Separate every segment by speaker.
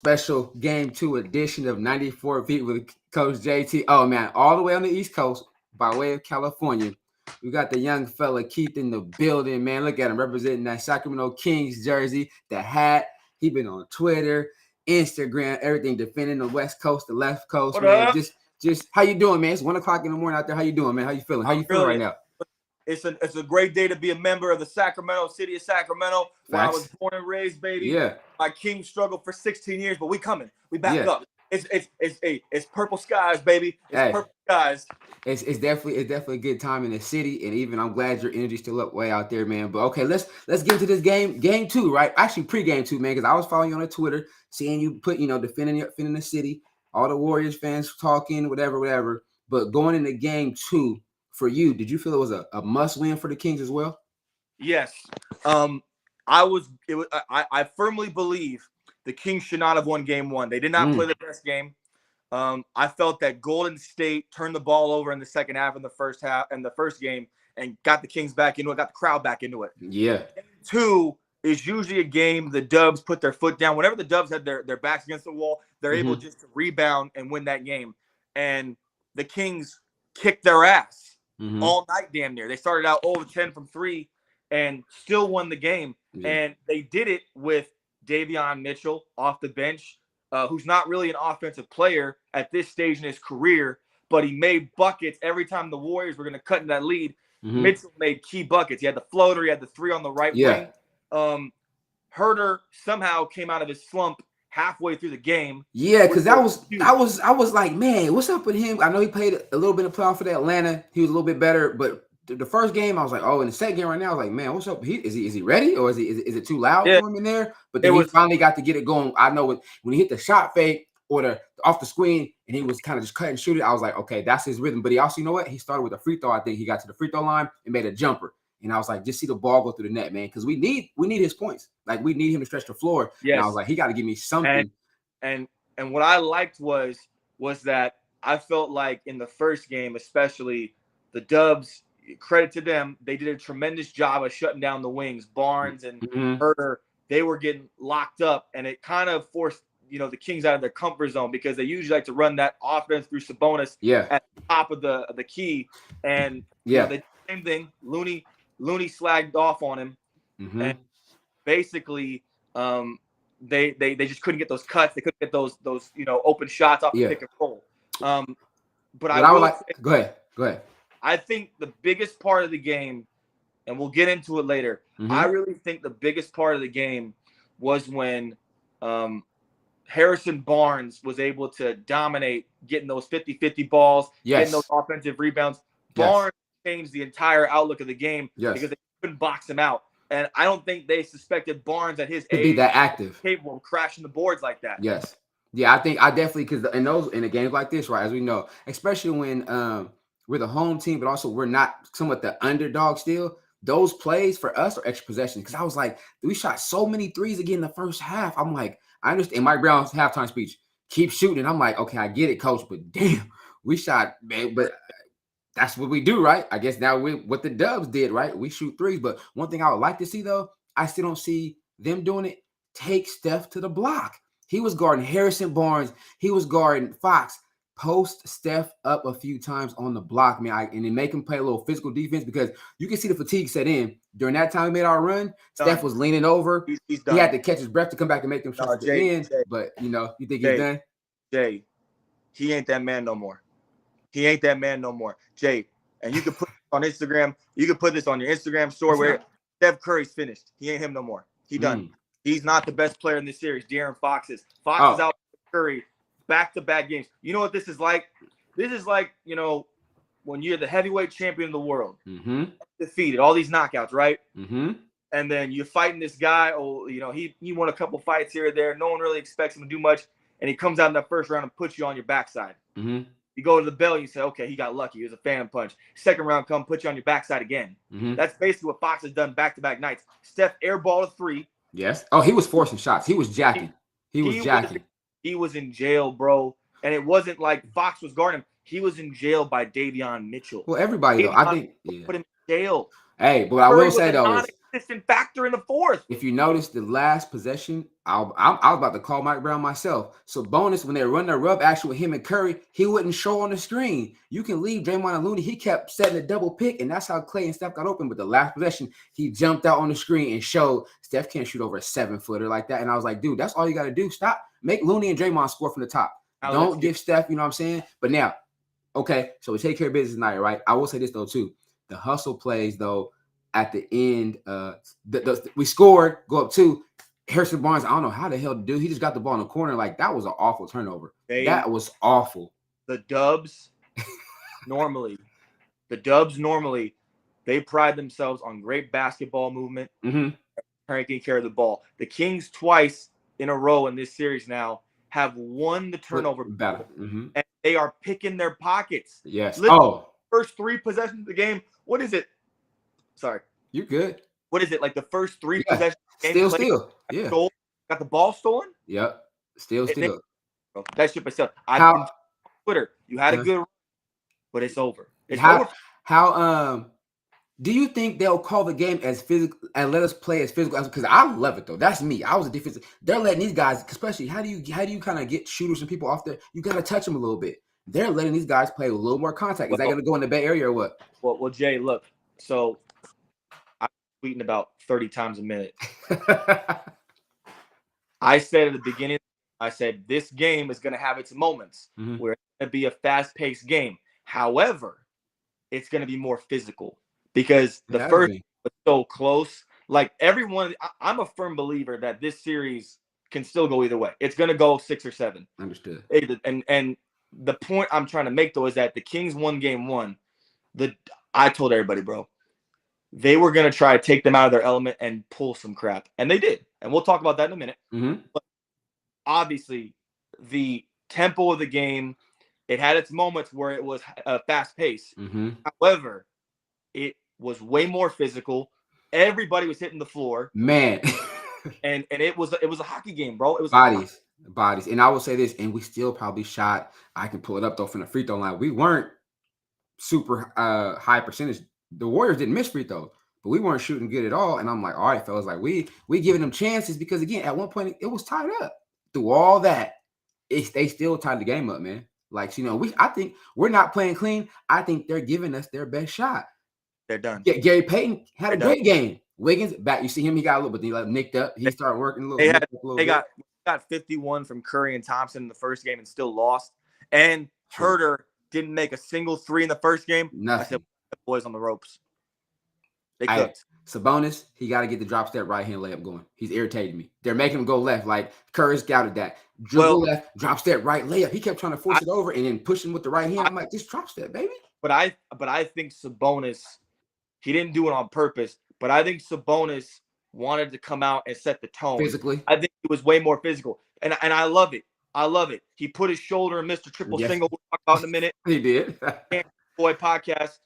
Speaker 1: Special Game 2 edition of 94 Feet with Coach JT. Oh, man, all the way on the East Coast by way of California. We got the young fella Keith in the building, man. Look at him representing that Sacramento Kings jersey, the hat. He been on Twitter, Instagram, everything, defending the West Coast, the left coast,
Speaker 2: What
Speaker 1: man.
Speaker 2: up?
Speaker 1: Just how you doing, man? It's 1 o'clock in the morning out there. How you doing, man? How you feeling? How you feeling right now?
Speaker 2: It's a great day to be a member of the city of Sacramento, where I was born and raised, baby.
Speaker 1: Yeah.
Speaker 2: My Kings struggled for 16 years, but we coming. We back
Speaker 1: Yeah.
Speaker 2: up. It's purple skies, baby. It's purple skies.
Speaker 1: It's definitely a good time in the city, and even I'm glad your energy's still up way out there, man. But okay, let's get into this game 2, right? Actually, pre-game 2, man, because I was following you on Twitter, seeing you put, defending the city, all the Warriors fans talking, whatever. But going into game 2 for you, did you feel it was a must win for the Kings as well?
Speaker 2: Yes. I firmly believe the Kings should not have won game 1. They did not play the best game. I felt that Golden State turned the ball over in the second half and the first game and got the Kings back into it, got the crowd back into it.
Speaker 1: Yeah.
Speaker 2: Game 2 is usually a game the Dubs put their foot down. Whenever the Dubs had their backs against the wall, they're able just to rebound and win that game. And the Kings kicked their ass all night damn near. They started out 0-10 from 3 and still won the game. Yeah. And they did it with Davion Mitchell off the bench, who's not really an offensive player at this stage in his career, but he made buckets every time the Warriors were going to cut in that lead. Mitchell made key buckets. He had the floater. He had the 3 on the right wing. Herter somehow came out of his slump halfway through the game.
Speaker 1: Yeah, because I was like, man, what's up with him? I know he played a little bit of playoff for the Atlanta. He was a little bit better, but the first game I was like, oh, in the second game right now, I was like, man, what's up? Is he ready, or is it too loud for him in there? But then he finally got to get it going. I know when he hit the shot fake or the off the screen and he was kind of just cut and shoot it, I was like, okay, that's his rhythm. But he also, you know what? He started with a free throw. I think he got to the free throw line and made a jumper. And I was like, just see the ball go through the net, man, because we need his points. Like, we need him to stretch the floor. Yes. And I was like, he got to give me something.
Speaker 2: And what I liked was that I felt like in the first game, especially, the Dubs, credit to them, they did a tremendous job of shutting down the wings. Barnes and Herter, they were getting locked up, and it kind of forced the Kings out of their comfort zone, because they usually like to run that offense through Sabonis at the top of the key. And they did the same thing. Looney slagged off on him, and basically they just couldn't get those cuts. They couldn't get those open shots off the pick and roll. But I would like
Speaker 1: go ahead.
Speaker 2: I think the biggest part of the game, and we'll get into it later, I really think the biggest part of the game was when Harrison Barnes was able to dominate, getting those 50-50 balls, getting those offensive rebounds. Barnes changed the entire outlook of the game because they couldn't box him out. And I don't think they suspected Barnes at his age
Speaker 1: be that active,
Speaker 2: capable of crashing the boards like that.
Speaker 1: Yes. Yeah, I definitely, because in a game like this, right, as we know, especially when we're the home team, but also we're not somewhat the underdog still, those plays for us are extra possession. Because I was like, we shot so many threes again in the first half. I'm like, I understand Mike Brown's halftime speech, keep shooting. I'm like, okay, I get it, coach, but damn, we shot, man, but that's what we do, right? I guess now what the Dubs did, right? We shoot threes. But one thing I would like to see, though, I still don't see them doing it. Take Steph to the block. He was guarding Harrison Barnes. He was guarding Fox. Post Steph up a few times on the block, man, and then make him play a little physical defense, because you can see the fatigue set in. During that time we made our run, Steph was leaning over. He's done. He had to catch his breath to come back and make them shots at the end. But, you think he's done?
Speaker 2: Jay, he ain't that man no more. He ain't that man no more. Jay, and you can put this on Instagram. You can put this on your Instagram story where Steph Curry's finished. He ain't him no more. He done. He's not the best player in this series. De'Aaron Fox is. Fox is out with Curry back-to-back games. You know what this is like? This is like, when you're the heavyweight champion of the world, defeated, all these knockouts, right? And then you're fighting this guy. He won a couple fights here or there. No one really expects him to do much. And he comes out in that first round and puts you on your backside. You go to the bell, you say, okay, he got lucky. It was a fan punch. Second round come, put you on your backside again. That's basically what Fox has done back-to-back nights. Steph airballed a 3.
Speaker 1: Yes. Oh, he was forcing shots. He was jacking. He
Speaker 2: was in jail, bro. And it wasn't like Fox was guarding him. He was in jail by Davion Mitchell.
Speaker 1: Well, everybody, though. I think.
Speaker 2: Put him jail.
Speaker 1: Hey, but what I
Speaker 2: Curry
Speaker 1: will say
Speaker 2: was a
Speaker 1: though is,
Speaker 2: non-existent factor in the fourth.
Speaker 1: if you notice the last possession, I was about to call Mike Brown myself. So bonus, when they run the rub action with him and Curry, he wouldn't show on the screen. You can leave Draymond and Looney. He kept setting a double pick, and that's how Clay and Steph got open. But the last possession, he jumped out on the screen and showed Steph can't shoot over a 7-footer like that. And I was like, dude, that's all you got to do. Stop. Make Looney and Draymond score from the top. Don't give Steph, you know what I'm saying? But now, okay, so we take care of business tonight, right? I will say this, though, too. The hustle plays, though, at the end, we scored, go up 2. Harrison Barnes, I don't know how the hell to do. He just got the ball in the corner. Like, that was an awful turnover. That was awful.
Speaker 2: The Dubs normally, they pride themselves on great basketball movement, taking care of the ball. The Kings twice in a row in this series now have won the turnover battle, and they are picking their pockets.
Speaker 1: Yes.
Speaker 2: First 3 possessions of the game. What is it? Sorry.
Speaker 1: You're good.
Speaker 2: What is it? Like the first 3 possessions of the game?
Speaker 1: Still. Yeah.
Speaker 2: Got the ball stolen?
Speaker 1: Yep. Still.
Speaker 2: That shit myself. I've been Twitter. You had a good run, but it's over. It's over.
Speaker 1: How do you think they'll call the game as physical and let us play as physical? Because I love it though. That's me. I was a defensive. They're letting these guys, especially how do you kind of get shooters and people off there? You got to touch them a little bit. They're letting these guys play with a little more contact. Is that going to go in the Bay Area or what?
Speaker 2: Well, Jay, look. So I'm tweeting about 30 times a minute. I said at the beginning, this game is going to have its moments where it's going to be a fast-paced game. However, it's going to be more physical because the first was so close. Like everyone, I'm a firm believer that this series can still go either way. It's going to go 6 or 7.
Speaker 1: Understood.
Speaker 2: And the point I'm trying to make, though, is that the Kings won game 1. I told everybody, bro, they were going to try to take them out of their element and pull some crap. And they did. And we'll talk about that in a minute. But obviously, the tempo of the game, it had its moments where it was fast pace. However, it was way more physical. Everybody was hitting the floor.
Speaker 1: Man.
Speaker 2: and it was a hockey game, bro. It was
Speaker 1: bodies. And I will say this, and we still probably shot, I can pull it up though from the free throw line. We weren't super high percentage. The Warriors didn't miss free throws, but we weren't shooting good at all. And I'm like, all right, fellas, like we giving them chances because again, at one point it was tied up. Through all that, they still tied the game up, man. Like, I think we're not playing clean. I think they're giving us their best shot.
Speaker 2: They're done.
Speaker 1: Gary Payton had a great game. Wiggins back. You see him, he got a little bit, then he nicked up. He started working a little.
Speaker 2: They got 51 from Curry and Thompson in the first game and still lost. And Herter didn't make a single 3 in the first game.
Speaker 1: Nothing.
Speaker 2: I said, the boys on the ropes. They cooked.
Speaker 1: Sabonis, he got to get the drop step right hand layup going. He's irritating me. They're making him go left. Like Curry scouted that. Dribble left, drop step right layup. He kept trying to force it over and then pushing with the right hand. I'm like, just drop step, baby.
Speaker 2: But I think Sabonis, he didn't do it on purpose. But I think Sabonis wanted to come out and set the tone.
Speaker 1: Physically.
Speaker 2: I think he was way more physical. And I love it. I love it. He put his shoulder in Mr. Triple Single. We'll talk about in a minute.
Speaker 1: He did.
Speaker 2: Boy podcast.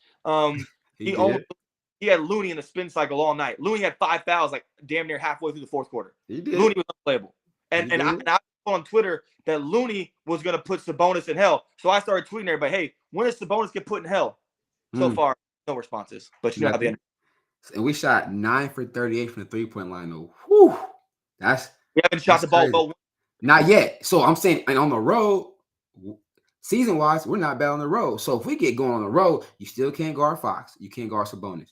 Speaker 2: He had Looney in the spin cycle all night. Looney had 5 fouls like damn near halfway through the fourth quarter.
Speaker 1: He did.
Speaker 2: Looney was unplayable. And I saw on Twitter that Looney was going to put Sabonis in hell. So I started tweeting everybody, hey, when does Sabonis get put in hell? So far, no responses. But you know how the end.
Speaker 1: And we shot 9 for 38 from the three-point line, though. Whew.
Speaker 2: We haven't shot the ball well.
Speaker 1: Not yet. So I'm saying, and on the road, season-wise, we're not bad on the road. So if we get going on the road, you still can't guard Fox. You can't guard Sabonis.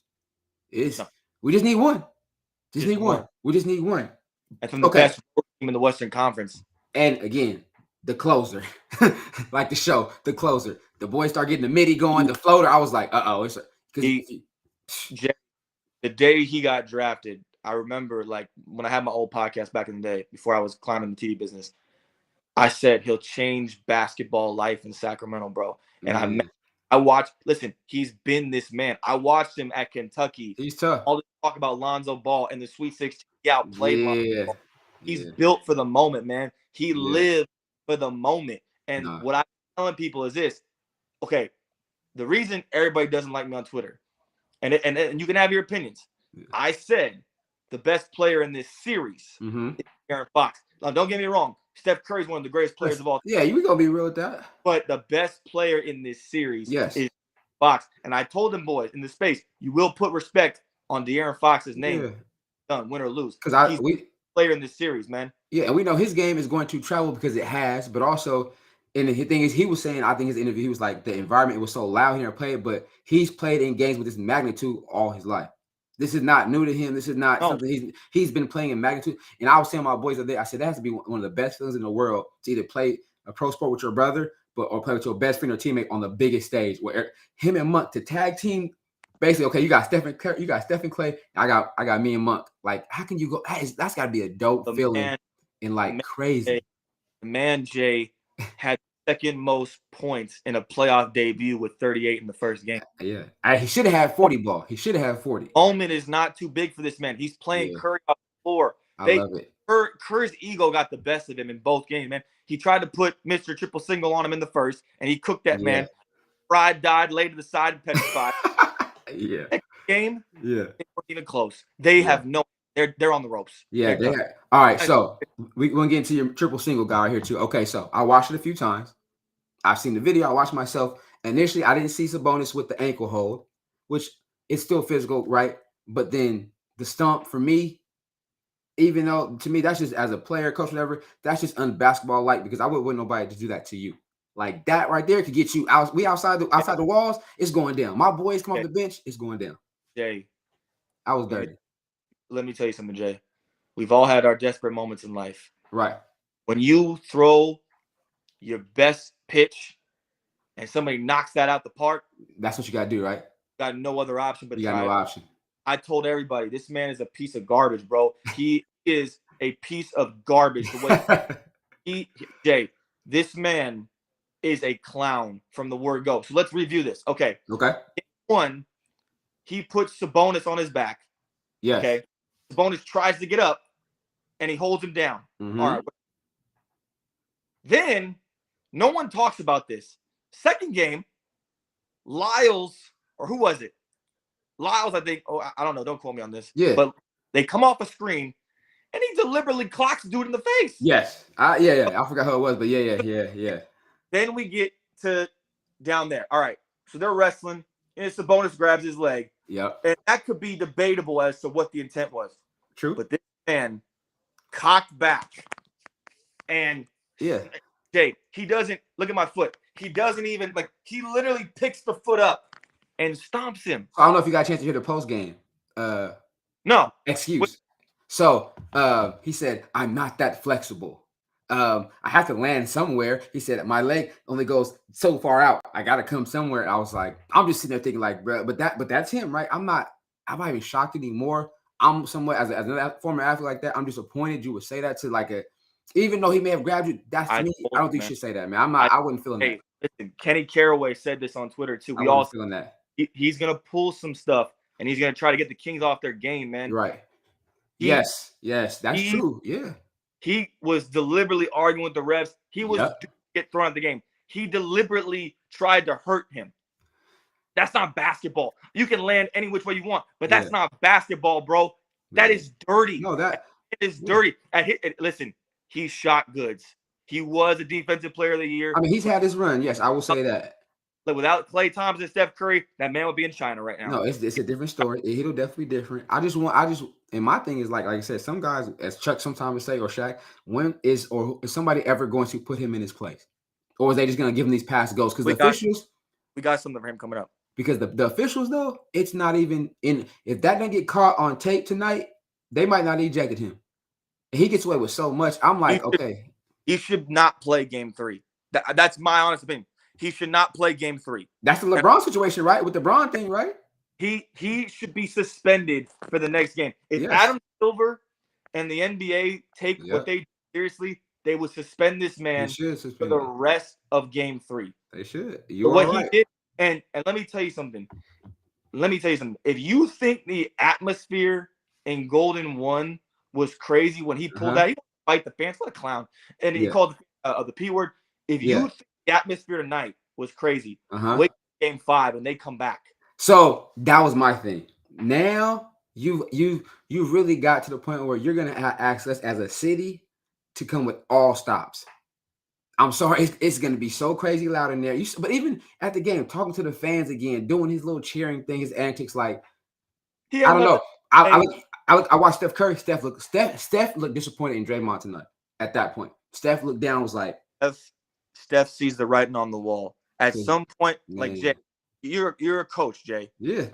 Speaker 1: We just need one. We just need one.
Speaker 2: And from the best team in the Western Conference.
Speaker 1: And again, the closer, like the show, the closer. The boys start getting the midi going, the floater. I was like,
Speaker 2: the day he got drafted, I remember like when I had my old podcast back in the day before I was climbing the TV business, I said he'll change basketball life in Sacramento, bro. And I watched. Listen, he's been this man. I watched him at Kentucky.
Speaker 1: He's tough.
Speaker 2: All this talk about Lonzo Ball and the Sweet 16. He outplayed Lonzo Ball. He's built for the moment, man. He lived for the moment. And what I'm telling people is this. Okay, the reason everybody doesn't like me on Twitter, and you can have your opinions. I said the best player in this series is Aaron Fox. Now, don't get me wrong. Steph Curry is one of the greatest players of all time.
Speaker 1: Yeah, you gonna be real with that.
Speaker 2: But the best player in this series is Fox. And I told them boys in the space, you will put respect on De'Aaron Fox's name.
Speaker 1: Yeah.
Speaker 2: Done, win or lose.
Speaker 1: Because
Speaker 2: He's a player in this series, man.
Speaker 1: Yeah, and we know his game is going to travel because it has, but also, and the thing is, he was saying, I think his interview, he was like, the environment was so loud here and played, but he's played in games with this magnitude all his life. This is not new to him. This is not something he's been playing in magnitude. And I was saying to my boys the other day, I said that has to be one of the best feelings in the world to either play a pro sport with your brother, or play with your best friend or teammate on the biggest stage. Where him and Monk to tag team, basically, okay, you got Stephen Clay, I got me and Monk. Like, how can you go? That's got to be a dope feeling and like crazy.
Speaker 2: The man Jay had second most points in a playoff debut with 38 in the first game.
Speaker 1: Yeah, he should have had 40 ball. He should have had 40.
Speaker 2: Moment is not too big for this man. He's playing Curry off the floor.
Speaker 1: I love it.
Speaker 2: Curry's ego got the best of him in both games, man. He tried to put Mr. Triple Single on him in the first, and he cooked that man. Fried, died, laid to the side, and petrified.
Speaker 1: Yeah.
Speaker 2: Next game,
Speaker 1: yeah,
Speaker 2: they weren't even close. They have no. They're on the ropes.
Speaker 1: Yeah, all right. So we're gonna get into your triple single guy right here too. Okay, so I watched it a few times. I've seen the video. I watched myself. Initially, I didn't see Sabonis with the ankle hold, which is still physical, right? But then the stump for me, even though to me that's just as a player, coach, whatever, that's just unbasketball like, because I wouldn't want nobody to do that to you. Like that right there could get you out. We outside the walls, it's going down. My boys come off the bench, it's going down.
Speaker 2: Jay,
Speaker 1: I was dirty.
Speaker 2: Let me tell you something, Jay. We've all had our desperate moments in life.
Speaker 1: Right.
Speaker 2: When you throw your best pitch and somebody knocks that out the park,
Speaker 1: that's what you got to do, right?
Speaker 2: Got no other option but
Speaker 1: you got no option.
Speaker 2: I told everybody, this man is a piece of garbage, bro. He is a piece of garbage. The way Jay, this man is a clown from the word go. So let's review this. Okay. One, he puts Sabonis on his back.
Speaker 1: Yes.
Speaker 2: Okay. Sabonis tries to get up, and he holds him down.
Speaker 1: Mm-hmm.
Speaker 2: All right. Then, no one talks about this. Second game, Lyles, or who was it? Lyles, I think. Oh, I don't know. Don't quote me on this.
Speaker 1: Yeah.
Speaker 2: But they come off a screen, and he deliberately clocks dude in the face.
Speaker 1: Yes. Yeah. I forgot who it was, but yeah.
Speaker 2: Then we get to down there. All right. So they're wrestling, and Sabonis grabs his leg.
Speaker 1: Yep.
Speaker 2: And that could be debatable as to what the intent was.
Speaker 1: True.
Speaker 2: But this man cocked back. And Jay, he doesn't look at my foot. He doesn't even he literally picks the foot up and stomps him.
Speaker 1: I don't know if you got a chance to hear the post game.
Speaker 2: No.
Speaker 1: Excuse. So he said, I'm not that flexible. I have to land somewhere. He said, my leg only goes so far out. I gotta come somewhere. I was like, I'm just sitting there thinking like, bro, but that's him, right? I'm not even shocked anymore. I'm somewhat as a former athlete like that. I'm disappointed you would say that to even though he may have grabbed you. That's to me. I don't think you should say that, man. I wouldn't feel that.
Speaker 2: Listen, Kenny Caraway said this on Twitter too. We all feeling that. He's gonna pull some stuff and he's gonna try to get the Kings off their game, man.
Speaker 1: Right. Yes, that's true. Yeah.
Speaker 2: He was deliberately arguing with the refs. He was get thrown out of the game. He deliberately tried to hurt him. That's not basketball. You can land any which way you want, but that's not basketball, bro. That is dirty.
Speaker 1: No, it
Speaker 2: is dirty. Listen, he shot goods. He was a defensive player of the year.
Speaker 1: I mean, he's had his run. Yes, I will say that.
Speaker 2: Without Klay Thompson and Steph Curry, that man would be in China right now.
Speaker 1: No, it's a different story. It'll definitely different. And my thing is like I said, some guys, as Chuck sometimes would say, or Shaq, is somebody ever going to put him in his place, or is they just going to give him these pass goals? Because the officials,
Speaker 2: we got something for him coming up.
Speaker 1: Because the officials though, it's not even in. If that didn't get caught on tape tonight, they might not ejected him. And he gets away with so much. I'm like, okay,
Speaker 2: he should not play Game 3. That's my honest opinion. He should not play Game 3.
Speaker 1: That's the LeBron situation, right? With the LeBron thing, right?
Speaker 2: He should be suspended for the next game. If Adam Silver and the NBA take what they do seriously, they would suspend this man for the rest of Game 3.
Speaker 1: They should.
Speaker 2: He did, and let me tell you something. If you think the atmosphere in Golden 1 was crazy when he pulled out, he didn't fight the fans. What a clown! And he called the P word. If you think the atmosphere tonight was crazy, wait for Game 5 and they come back.
Speaker 1: So that was my thing. Now you really got to the point where you're gonna have access as a city to come with all stops. I'm sorry, it's gonna be so crazy loud in there. But even at the game, talking to the fans again, doing his little cheering thing, his antics, like
Speaker 2: He
Speaker 1: I
Speaker 2: had
Speaker 1: don't
Speaker 2: nothing.
Speaker 1: know. I watched Steph Curry. Steph looked disappointed in Draymond tonight. At that point, Steph looked down, was like,
Speaker 2: Steph sees the writing on the wall. At some point, like
Speaker 1: man,
Speaker 2: Jay, you're a coach, Jay.
Speaker 1: yeah,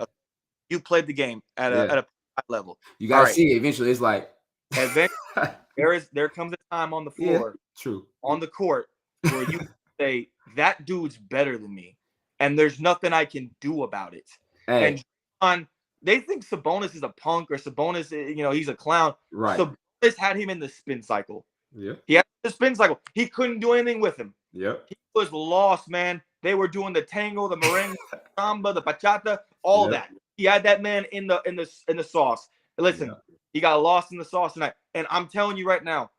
Speaker 2: You played the game at
Speaker 1: yeah.
Speaker 2: a high level.
Speaker 1: You
Speaker 2: All
Speaker 1: gotta
Speaker 2: right.
Speaker 1: see it eventually. It's like,
Speaker 2: Eventually, there comes a time on the
Speaker 1: yeah,
Speaker 2: floor,
Speaker 1: true.
Speaker 2: on the court, where you say that dude's better than me, and there's nothing I can do about it.
Speaker 1: Hey,
Speaker 2: And they think Sabonis is a punk, or Sabonis, he's a clown.
Speaker 1: right.
Speaker 2: Sabonis had him in the spin cycle.
Speaker 1: Yeah.
Speaker 2: He had the spin cycle. He couldn't do anything with him.
Speaker 1: Yep.
Speaker 2: He was lost, man. They were doing the tango, the merengue, the samba, the bachata, all that. He had that man in the sauce. Listen, he got lost in the sauce tonight. And I'm telling you right now,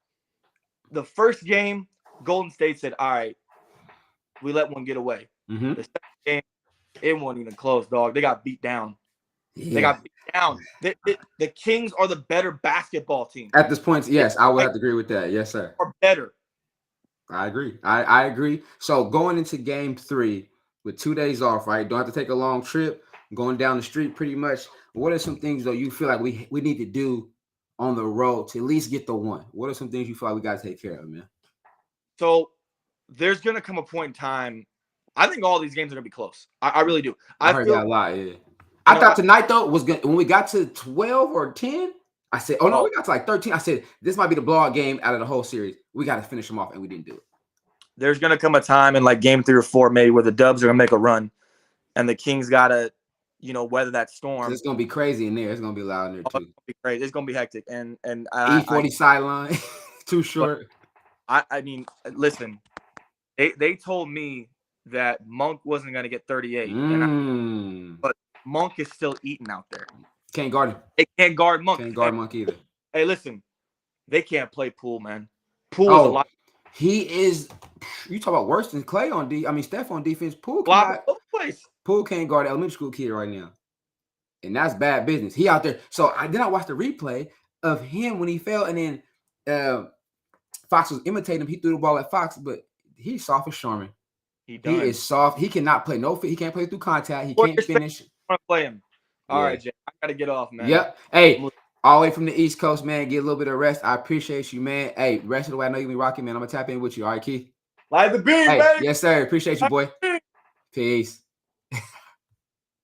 Speaker 2: the first game, Golden State said, all right, we let one get away.
Speaker 1: Mm-hmm.
Speaker 2: The second game, it wasn't even close, dog. They got beat down.
Speaker 1: Yeah.
Speaker 2: They got beat down. The Kings are the better basketball team.
Speaker 1: At this point, yes, I would have to agree with that. Yes, sir.
Speaker 2: Are better.
Speaker 1: I agree. I agree. So going into game 3 with 2 days off, right? Don't have to take a long trip. Going down the street pretty much. What are some things, though, you feel like we need to do on the road to at least get the one? What are some things you feel like we got to take care of, man?
Speaker 2: So there's going to come a point in time. I think all these games are going to be close. I really do.
Speaker 1: I heard that a lot, yeah. I thought tonight, though, was good. When we got to 12 or 10, I said, oh, no, we got to like 13. I said, this might be the blowout game out of the whole series. We got to finish them off, and we didn't do it.
Speaker 2: There's going to come a time in like game 3 or 4 maybe where the Dubs are going to make a run, and the Kings got to, weather that storm.
Speaker 1: It's going to be crazy in there. It's going to be loud in there, too.
Speaker 2: It's going to be crazy. It's going to be hectic. And
Speaker 1: E40 sideline, too short.
Speaker 2: I mean, listen, they told me that Monk wasn't going to get 38. But Monk is still eating out there.
Speaker 1: Can't guard him.
Speaker 2: They can't guard Monk.
Speaker 1: Can't guard Monk either.
Speaker 2: Hey, listen, they can't play Poole, man. Poole is a lot.
Speaker 1: He is. You talk about worse than Clay on Steph on defense. Poole can't guard elementary school kid right now, and that's bad business. He out there. So I watch the replay of him when he fell, and then Fox was imitating him. He threw the ball at Fox, but he's soft as Sherman. He is soft. He cannot play He can't play through contact. He can't finish.
Speaker 2: I'm gonna play him. All right, Jay. I gotta get off, man.
Speaker 1: Yep. Hey, all the way from the East Coast, man. Get a little bit of rest. I appreciate you, man. Hey, rest of the way. I know you be rocking, man. I'm gonna tap in with you. All right, Keith.
Speaker 2: Light the beam, man.
Speaker 1: Yes, sir. Appreciate you, boy. Peace.